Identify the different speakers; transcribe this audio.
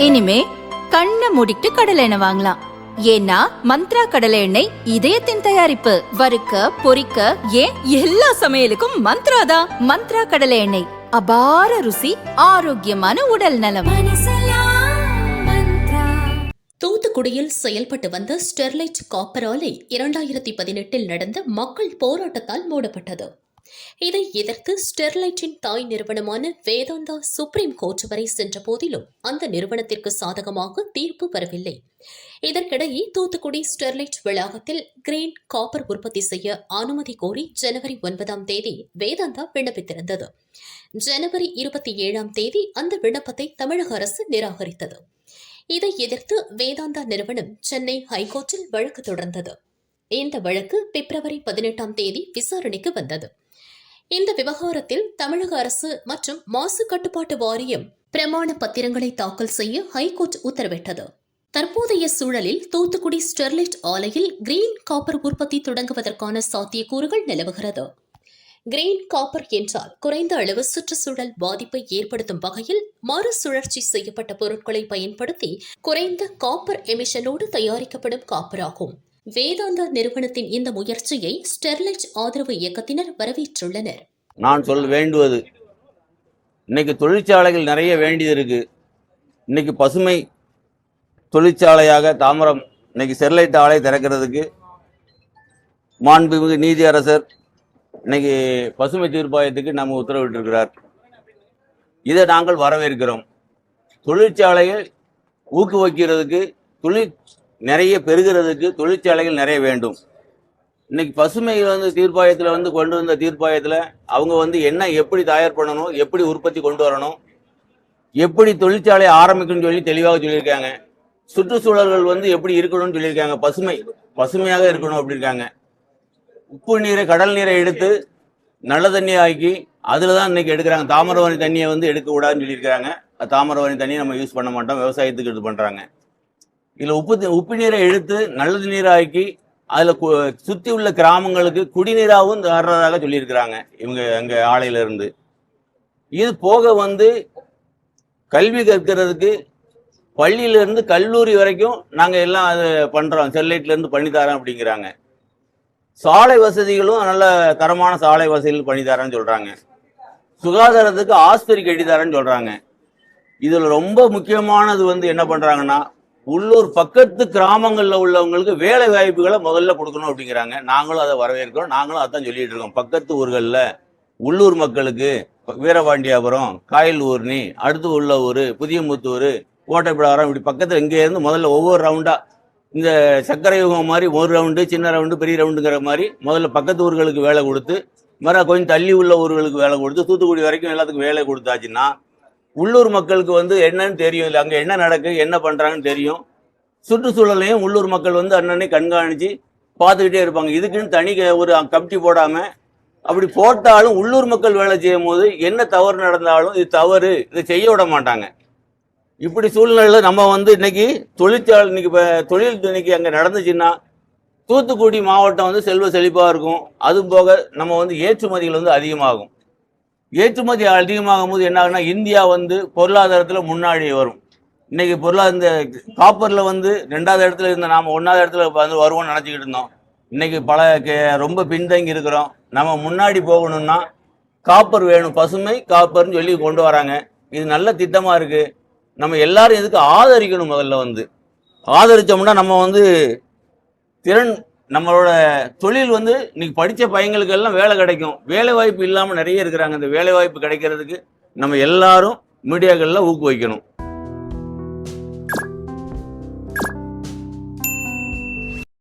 Speaker 1: இனிமே கண்ணை மூடிட்டு கடலை எண்ணெய் வாங்கலாம். ஏன்னா மந்த்ரா கடலை எண்ணெய் இதயத்தின் தயாரிப்பு. வறுக்க பொரிக்க ஏன் எல்லா சமையலுக்கும் மந்த்ரா தான். மந்த்ரா கடலை எண்ணெய், அபார ருசி, ஆரோக்கியமான உடல் நலம்.
Speaker 2: தூத்துக்குடியில் செயல்பட்டு வந்த ஸ்டெர்லைட் காப்பர் ஆலை 2018 நடந்த மக்கள் போராட்டத்தால் மூடப்பட்டது. இதை எதிர்த்து ஸ்டெர்லைட்டின் தாய் நிறுவனமான வேதாந்தா சுப்ரீம் கோர்ட் வரை சென்ற போதிலும் அந்த நிறுவனத்திற்கு சாதகமாக தீர்ப்பு வரவில்லை. இதற்கிடையே தூத்துக்குடி ஸ்டெர்லைட் வளாகத்தில் கிரீன் காப்பர் உற்பத்தி செய்ய அனுமதி கோரி ஜனவரி 9 வேதாந்தா விண்ணப்பித்திருந்தது. ஜனவரி 27 அந்த விண்ணப்பத்தை தமிழக அரசு நிராகரித்தது. இதை எதிர்த்து வேதாந்தா நிறுவனம் சென்னை ஹைகோர்ட்டில் வழக்கு தொடர்ந்தது. இந்த வழக்கு பிப்ரவரி 18 விசாரணைக்கு வந்தது. இந்த விவகாரத்தில் தமிழக அரசு மற்றும் மாசு கட்டுப்பாட்டு வாரியம் பிரமாண பத்திரங்களை தாக்கல் செய்ய ஹைகோர்ட் உத்தரவிட்டது. தற்போதைய சூழலில் தூத்துக்குடி ஸ்டெர்லைட் ஆலையில் கிரீன் காப்பர் உற்பத்தி தொடங்குவதற்கான சாத்தியக்கூறுகள் நிலவுகிறது. கிரீன் காப்பர் என்றால் குறைந்த அளவு சுற்றுச்சூழல் பாதிப்பை ஏற்படுத்தும் வகையில் மறுசுழற்சி செய்யப்பட்ட பொருட்களை பயன்படுத்தி குறைந்த காப்பர் எமிஷனோடு தயாரிக்கப்படும் காப்பர் ஆகும். வேதாந்தா நிறுவனத்தின் இந்த முயற்சியை ஸ்டெர்லைட் ஆதரவு இயக்கத்தினர் வரவேற்றுள்ளனர்.
Speaker 3: நான் சொல்ல வேண்டுவது, இன்னைக்கு தொழிற்சாலைகள் நிறைய வேண்டியது இருக்கு. இன்னைக்கு பசுமை தொழிற்சாலையாக தாம்பரம் இன்னைக்கு ஸ்டெர்லைட் ஆலை திறக்கிறதுக்கு மாண்புமிகு நீதியரசர் இன்னைக்கு பசுமை தீர்ப்பாயத்துக்கு நம்ம உத்தரவிட்டிருக்கிறார். இதை நாங்கள் வரவேற்கிறோம். தொழிற்சாலைகள் ஊக்குவிக்கிறதுக்கு, நிறைய பெருகிறதுக்கு தொழிற்சாலைகள் நிறைய வேண்டும். இன்னைக்கு பசுமை தீர்ப்பாயத்தில் கொண்டு வந்த தீர்ப்பாயத்தில் அவங்க என்ன எப்படி தயார் பண்ணணும், எப்படி உற்பத்தி கொண்டு வரணும், எப்படி தொழிற்சாலை ஆரம்பிக்கணும்னு சொல்லி தெளிவாக சொல்லியிருக்காங்க. சுற்றுச்சூழல்கள் எப்படி இருக்கணும்னு சொல்லியிருக்காங்க. பசுமையாக இருக்கணும் அப்படி இருக்காங்க. உப்பு நீரை, கடல் நீரை எடுத்து நல்ல தண்ணியை ஆக்கி அதில் தான் இன்னைக்கு எடுக்கிறாங்க. தாமிரபரணி தண்ணியை எடுக்க கூடாதுன்னு சொல்லியிருக்காங்க. தாமிரபரணி தண்ணியை நம்ம யூஸ் பண்ண மாட்டோம், விவசாயத்துக்கு இது பண்ணுறாங்க. இதில் உப்பு நீரை எடுத்து நல்ல நீரை ஆக்கி அதில் சுற்றி உள்ள கிராமங்களுக்கு குடிநீராகவும் தர்றதாக சொல்லியிருக்கிறாங்க இவங்க எங்கள் ஆலையிலிருந்து. இது போக கல்வி கற்கிறதுக்கு பள்ளியிலேருந்து கல்லூரி வரைக்கும் நாங்கள் எல்லாம் அது பண்ணுறோம், ஸ்டெர்லைட்லேருந்து பண்ணித்தரோம் அப்படிங்கிறாங்க. சாலை வசதிகளும் நல்ல தரமான சாலை வசதிகள் பண்ணித்தரேன்னு சொல்றாங்க. சுகாதாரத்துக்கு ஆஸ்பத்திரி கட்டித்தரேன்னு சொல்றாங்க. இதுல ரொம்ப முக்கியமானது என்ன பண்றாங்கன்னா, உள்ளூர் பக்கத்து கிராமங்கள்ல உள்ளவங்களுக்கு வேலை வாய்ப்புகளை முதல்ல கொடுக்கணும் அப்படிங்கிறாங்க. நாங்களும் அதை வரவேற்கிறோம். நாங்களும் அதான் சொல்லிட்டு இருக்கோம். பக்கத்து ஊர்களில் உள்ளூர் மக்களுக்கு வீரபாண்டியாபுரம், காயல் ஊர்னி, அடுத்து உள்ள ஊர் புதியமுத்தூர், கோட்டைப்பிடாரம், இப்படி பக்கத்தில் இங்கே இருந்து முதல்ல ஒவ்வொரு ரவுண்டா இந்த சக்கரை யுகம் மாதிரி ஒரு ரவுண்டு, சின்ன ரவுண்டு, பெரிய ரவுண்டுங்கிற மாதிரி முதல்ல பக்கத்து ஊர்களுக்கு வேலை கொடுத்து, கொஞ்சம் தள்ளி உள்ள ஊர்களுக்கு வேலை கொடுத்து, தூத்துக்குடி வரைக்கும் எல்லாத்துக்கும் வேலை கொடுத்தாச்சுன்னா உள்ளூர் மக்களுக்கு என்னன்னு தெரியும். இல்லை அங்கே என்ன நடக்கு, என்ன பண்ணுறாங்கன்னு தெரியும். சுற்றுச்சூழலையும் உள்ளூர் மக்கள் அன்னன்னை கண்காணித்து பார்த்துக்கிட்டே இருப்பாங்க. இதுக்குன்னு தனி ஒரு கமிட்டி போடாமல், அப்படி போட்டாலும் உள்ளூர் மக்கள் வேலை செய்யும் போது என்ன தவறு நடந்தாலும் இது தவறு, இதை செய்ய விட மாட்டாங்க. இப்படி சூழ்நிலையில் நம்ம இன்னைக்கு தொழிற்சாலை இன்னைக்கு அங்கே நடந்துச்சுன்னா தூத்துக்குடி மாவட்டம் செல்வ செழிப்பாக இருக்கும். அதுவும் போக நம்ம ஏற்றுமதிகள் அதிகமாகும். ஏற்றுமதி அதிகமாகும் போது என்ன ஆகுனா, இந்தியா பொருளாதாரத்தில் முன்னாடி வரும். இன்னைக்கு இந்த காப்பரில் 2வது இடத்துல இருந்த நாம் 1வது இடத்துல வருவோம்னு நினச்சிக்கிட்டு இருந்தோம். இன்னைக்கு ரொம்ப பின்தங்கி இருக்கிறோம். நம்ம முன்னாடி போகணும்னா காப்பர் வேணும், பசுமை காப்பர்னு சொல்லி கொண்டு வராங்க. இது நல்ல திட்டமாக இருக்குது. நம்ம எல்லாரும் இதுக்கு ஆதரிக்கணும். முதல்ல ஆதரிச்சோம்னா நம்ம நம்மளோட தொழில் இன்னைக்கு படித்த பையங்களுக்கு எல்லாம் வேலை கிடைக்கும். வேலை வாய்ப்பு இல்லாமல் நிறைய இருக்கிறாங்க. இந்த வேலை வாய்ப்பு கிடைக்கிறதுக்கு நம்ம எல்லாரும் மீடியாக்களில் ஊக்குவிக்கணும்.